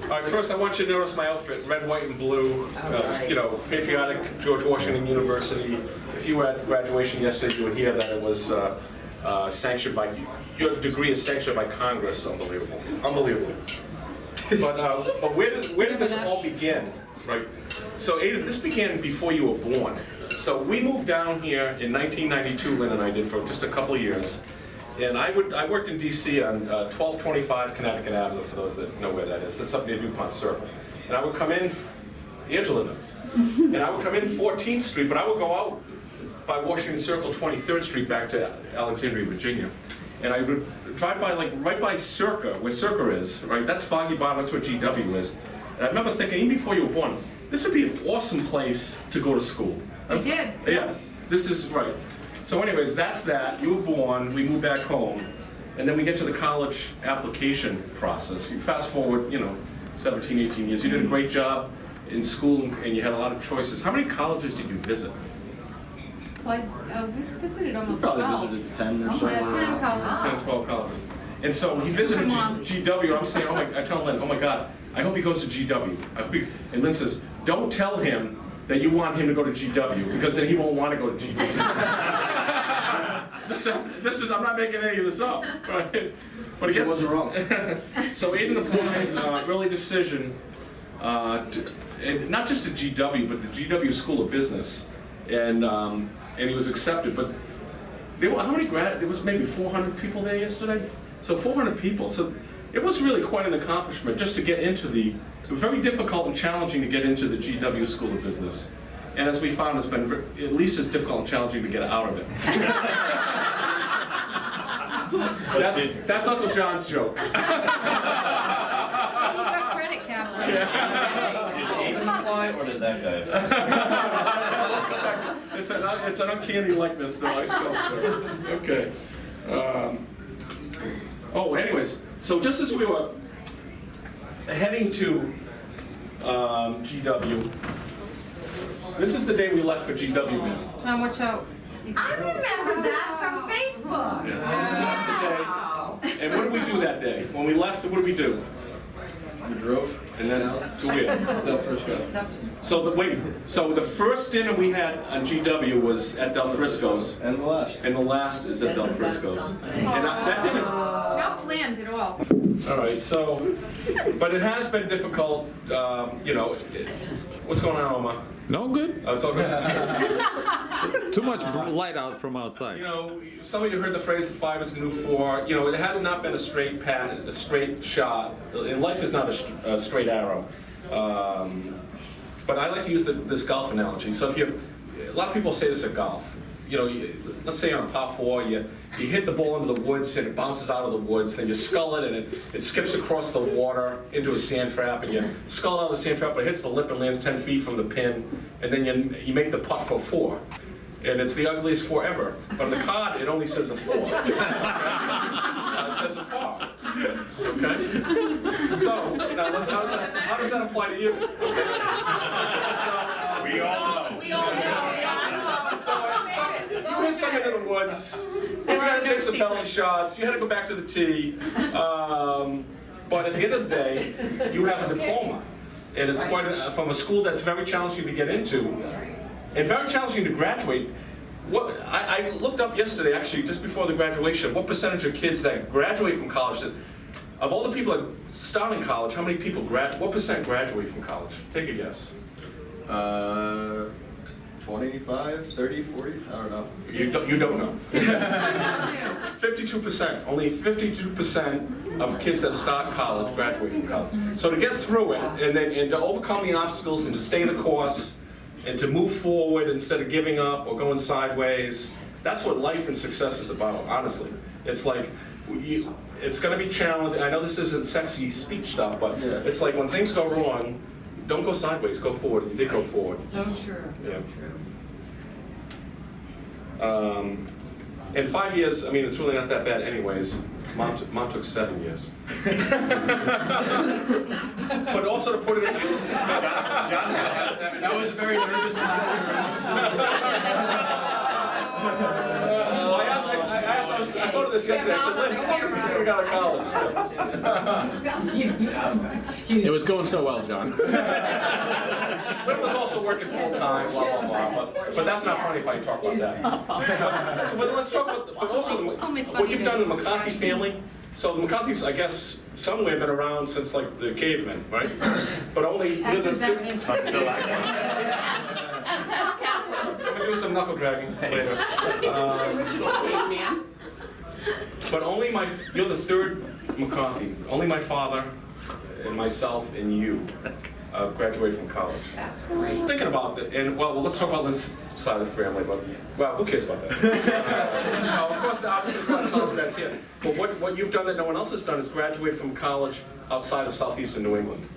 All right, first I want you to notice my outfit, red, white, and blue. You know, patriotic George Washington University. If you were at graduation yesterday, you would hear that it was sanctioned by, your degree is sanctioned by Congress. Unbelievable. Unbelievable. But where did this all begin, right? So Aidan, this began before you were born. So we moved down here in 1992, Lynn and I did, for just a couple of years. And I worked in DC on 1225 Connecticut Avenue, for those that know where that is. It's up near DuPont Circle. And I would come in, Angela knows, and I would come in 14th Street, but I would go out by Washington Circle, 23rd Street, back to Alexandria, Virginia. And I would drive by, like, right by Circa, where Circa is, right? That's Foggy Bottom, that's where GW is. And I remember thinking, even before you were born, this would be an awesome place to go to school. We did, yes. This is right. So anyways, that's that. You were born, we moved back home, and then we get to the college application process. You fast forward, 17, 18 years. You did a great job in school, and you had a lot of choices. How many colleges did you visit? Like, we visited almost Probably 12. visited 10 or so. Yeah, 10 colleges. 10, 12 colleges. And so he visited GW. I'm saying, I tell Lynn, oh my God, I hope he goes to GW. And Lynn says, don't tell him that you want him to go to GW, because then he won't want to go to GW. This is, I'm not making any of this up, right? But again, She wasn't wrong. So Aidan applied, early decision, and not just to GW, but the GW School of Business, and he was accepted. But how many there was maybe 400 people there yesterday. So 400 people. So it was really quite an accomplishment just to get into very difficult and challenging to get into the GW School of Business. And as we found, it's been at least as difficult and challenging to get out of it. That's Uncle John's joke. You got credit, Kaplan. Did Aidan apply or did that guy? It's an uncanny likeness that I sculpted. Okay. Anyways, so just as we were heading to GW, this is the day we left for GW, man. Tom, watch out. I remember that from Facebook. That's the day. And what did we do that day? When we left, what did we do? We drove. And then to where? Del Frisco. So the first dinner we had on GW was at Del Frisco's. And the last. And the last is at Del Frisco's. And that dinner. Not planned at all. All right, so, but it has been difficult, what's going on, Oma? No, good. Oh, it's all good. Too much light out from outside. Some of you heard the phrase, the 5 is the new 4. It has not been a straight shot. And life is not a straight arrow. But I like to use this golf analogy. So a lot of people say this at golf. Let's say on a par 4, you hit the ball into the woods and it bounces out of the woods, then you scull it and it skips across the water into a sand trap, and you scull it out of the sand trap, but it hits the lip and lands 10 feet from the pin, and then you make the putt for 4. And it's the ugliest 4 ever. But on the card, it only says a 4. It says a par. Okay? So, now how does that apply to you? We all know. So you hit something in the woods, you had to take some belly shots, you had to go back to the tee, but at the end of the day, you have a diploma. And it's from a school that's very challenging to get into, and very challenging to graduate. I looked up yesterday, actually, just before the graduation, what percentage of kids that graduate from college, of all the people that start in college, how many people what percent graduate from college? Take a guess. 25, 30, 40, I don't know. You don't know. 52%. Only 52% of kids that start college graduate from college. So to get through it, and to overcome the obstacles, and to stay the course, and to move forward instead of giving up or going sideways, that's what life and success is about, honestly. It's like, it's going to be challenging. I know this isn't sexy speech stuff, but it's like when things go wrong, don't go sideways, go forward. You did go forward. So true. Yeah. In 5 years, it's really not that bad anyways. Mom took 7 years. But also to put it in... That was a very nervous I thought about this yesterday. I said, Lynn, how long have you got out of college? It was going so well, John. Lynn was also working full-time, blah, blah, blah. But that's not funny if I talk about that. So, but let's talk about, but also only what funny you've to done in the me. McCarthy family. So the McCarthys, I guess, somewhere have been around since like the cavemen, right? But only. That's his definition. I'm gonna do some knuckle dragging later. But only you're the third McCarthy. Only my father and myself and you graduated from college. That's great. Thinking about it, and well, let's talk about this side of the family, but well, who cares about that? No, of course, obviously, there's a lot of college grads here. But what you've done that no one else has done is graduate from college outside of southeastern New England.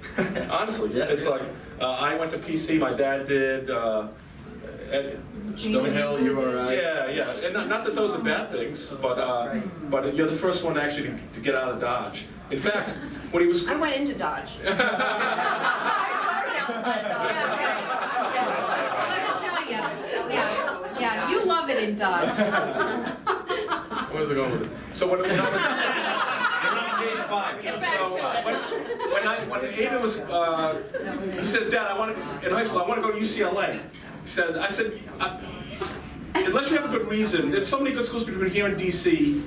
Honestly, Yeah. it's like I went to PC, my dad did. Stonehill, URI. Yeah, and not that those are bad things, but you're the first one actually to get out of Dodge. In fact, when he was I went into Dodge. I started outside Dodge. Let me tell you. Yeah, you love it in Dodge. where's it going with this? So when I was You're on page 5. when Aidan was, he says, Dad, in high school, I want to go to UCLA. I said, unless you have a good reason, there's so many good schools between here and DC,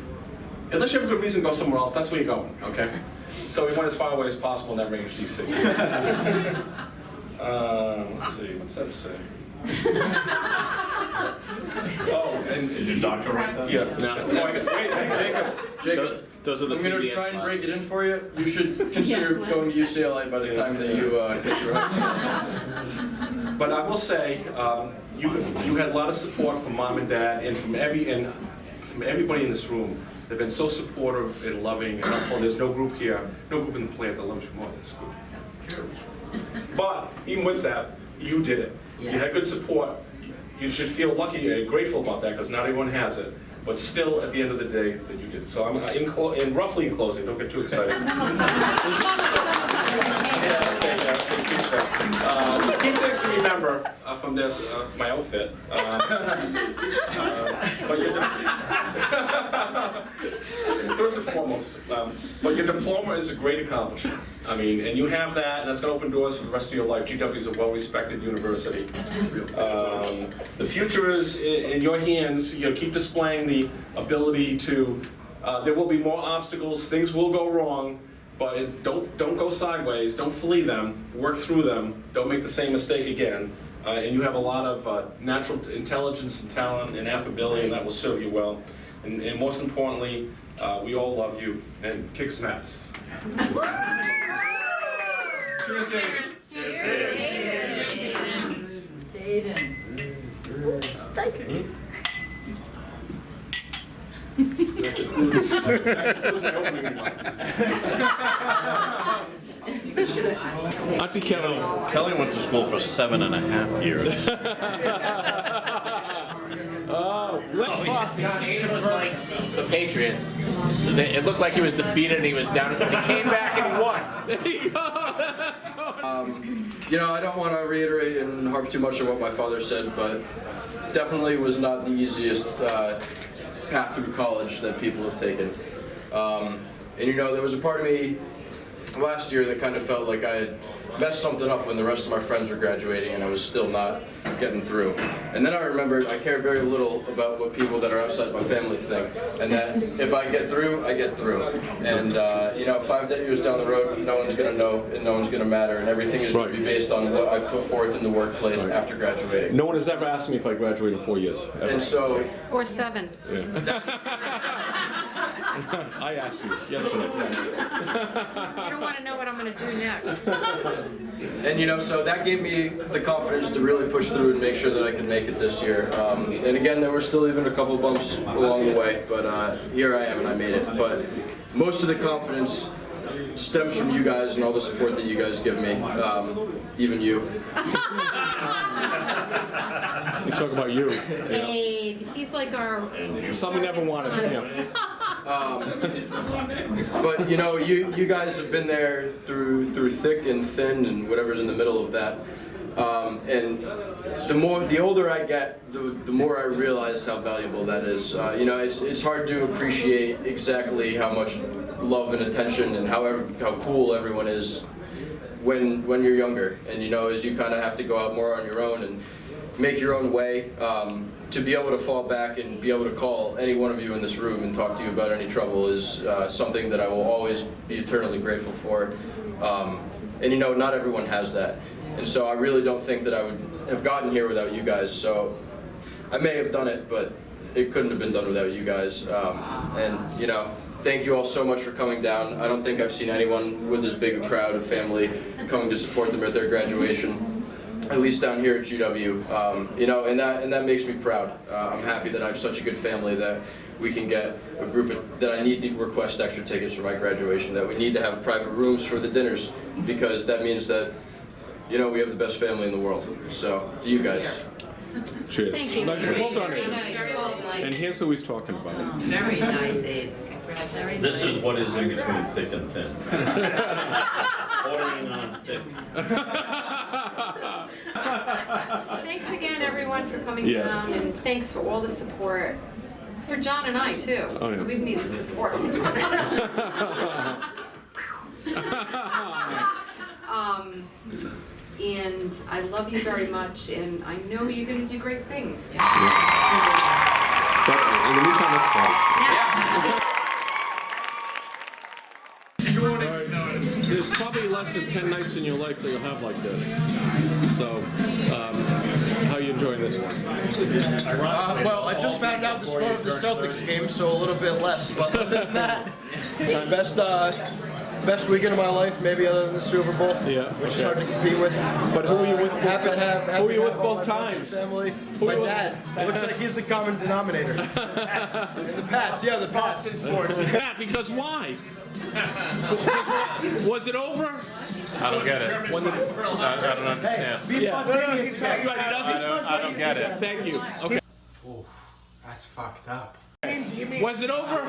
unless you have a good reason to go somewhere else, that's where you're going, okay? So we went as far away as possible in that range, DC. Let's see, what's that say? Oh, and Did your doctor write that? yeah, no. Oh, I got, wait, Jacob, Those are the I'm gonna CBS try and break it classes. in for you. You should consider going to UCLA by the time that you get through high school. But I will say, you had a lot of support from mom and dad, and from everybody in this room. They've been so supportive and loving and helpful. There's no group here, no group in the plant that loves you more than this group. But even with that, you did it. You had good support. You should feel lucky and grateful about that because not everyone has it. But still, at the end of the day, that you did. So I'm roughly in closing. Don't get too excited. Key things to remember from this, my outfit. But first and foremost, but your diploma is a great accomplishment. I mean, and you have that, and that's going to open doors for the rest of your life. GW is a well-respected university. The future is in your hands. You know, keep displaying the ability to. There will be more obstacles. Things will go wrong. But don't go sideways, don't flee them, work through them, don't make the same mistake again. And you have a lot of natural intelligence and talent and affability, and that will serve you well. And most importantly, we all love you, and kick some ass. Cheers, David. Auntie Kelly. Kelly went to school for 7.5 years. Oh, let's John Aidan was like the Patriots. It looked like he was defeated and he was down. He came back and he won. There you go. Let's go. You know, I don't want to reiterate and harp too much on what my father said, but definitely was not the easiest path through college that people have taken. And you know, there was a part of me last year that kind of felt like I had messed something up when the rest of my friends were graduating and I was still not getting through. And then I remembered I care very little about what people that are outside my family think, and that if I get through, I get through. And you know, 5 years down the road, no one's going to know and no one's going to matter, and everything is going to be based on what I've put forth in the workplace after graduating. No one has ever asked me if I graduated in 4 years. Ever. And so, Or 7. I asked you yesterday. You don't want to know what I'm going to do next. and you know, so that gave me the confidence to really push through and make sure that I could make it this year. And again, there were still even a couple bumps along the way, but here I am and I made it. But most of the confidence stems from you guys and all the support that you guys give me, even you. He's talking about you. Aid. He's like our. Something never wanted. Yeah. But you know, you guys have been there through thick and thin and whatever's in the middle of that. And the older I get, the more I realize how valuable that is. You know, it's hard to appreciate exactly how much love and attention and how cool everyone is when you're younger. And you know, as you kind of have to go out more on your own and make your own way, to be able to fall back and be able to call any one of you in this room and talk to you about any trouble is something that I will always be eternally grateful for. And you know, not everyone has that. And so I really don't think that I would have gotten here without you guys. So I may have done it, but it couldn't have been done without you guys. And you know, thank you all so much for coming down. I don't think I've seen anyone with as big a crowd of family coming to support them at their graduation, at least down here at GW. You know, and that makes me proud. I'm happy that I have such a good family that we can get a group that I need to request extra tickets for my graduation, that we need to have private rooms for the dinners, because that means that, you know, we have the best family in the world. So, to you guys. Cheers. Thank you. Well done, Very Aidan. nice, well done. And here's who he's talking about. Very nice, Aidan. Very This nice. is what is in between thick and thin. Bordering on thick. Thanks again, everyone, for coming Yes. down, and thanks for all the support. For John and I, too, Oh, yeah. because we've needed support. And I love you very much, and I know you're going to do great things. But in the meantime, let's party. There's probably less than 10 nights in your life that you'll have like this. So, how are you enjoying this one? Well, I just found out the score of the Celtics game, so a little bit less. But other than that, best weekend of my life, maybe other than the Super Bowl, Yeah, which is okay. hard to compete with. But who were you with both Happy to have. Who were you with happy to have all both my friends and times? Family. Who My were you dad. Looks like he's the common denominator. And the Pats, yeah, the Pats. Yeah, because why? Because was it over? I don't get it. When the, I don't understand. Be spontaneous. Right, he doesn't. I don't get it. Thank you. Okay. That's fucked up. Was it over?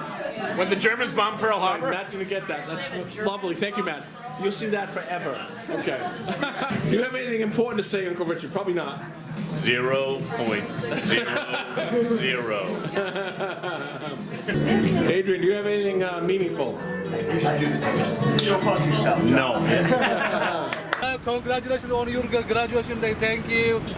When the Germans bombed Pearl Harbor? Matt didn't get that. That's lovely. Thank you, Matt. You'll see that forever. Okay. Do you have anything important to say, Uncle Richard? Probably not. 0.00. Adrian, do you have anything meaningful? No. Congratulations on your graduation day. Thank you.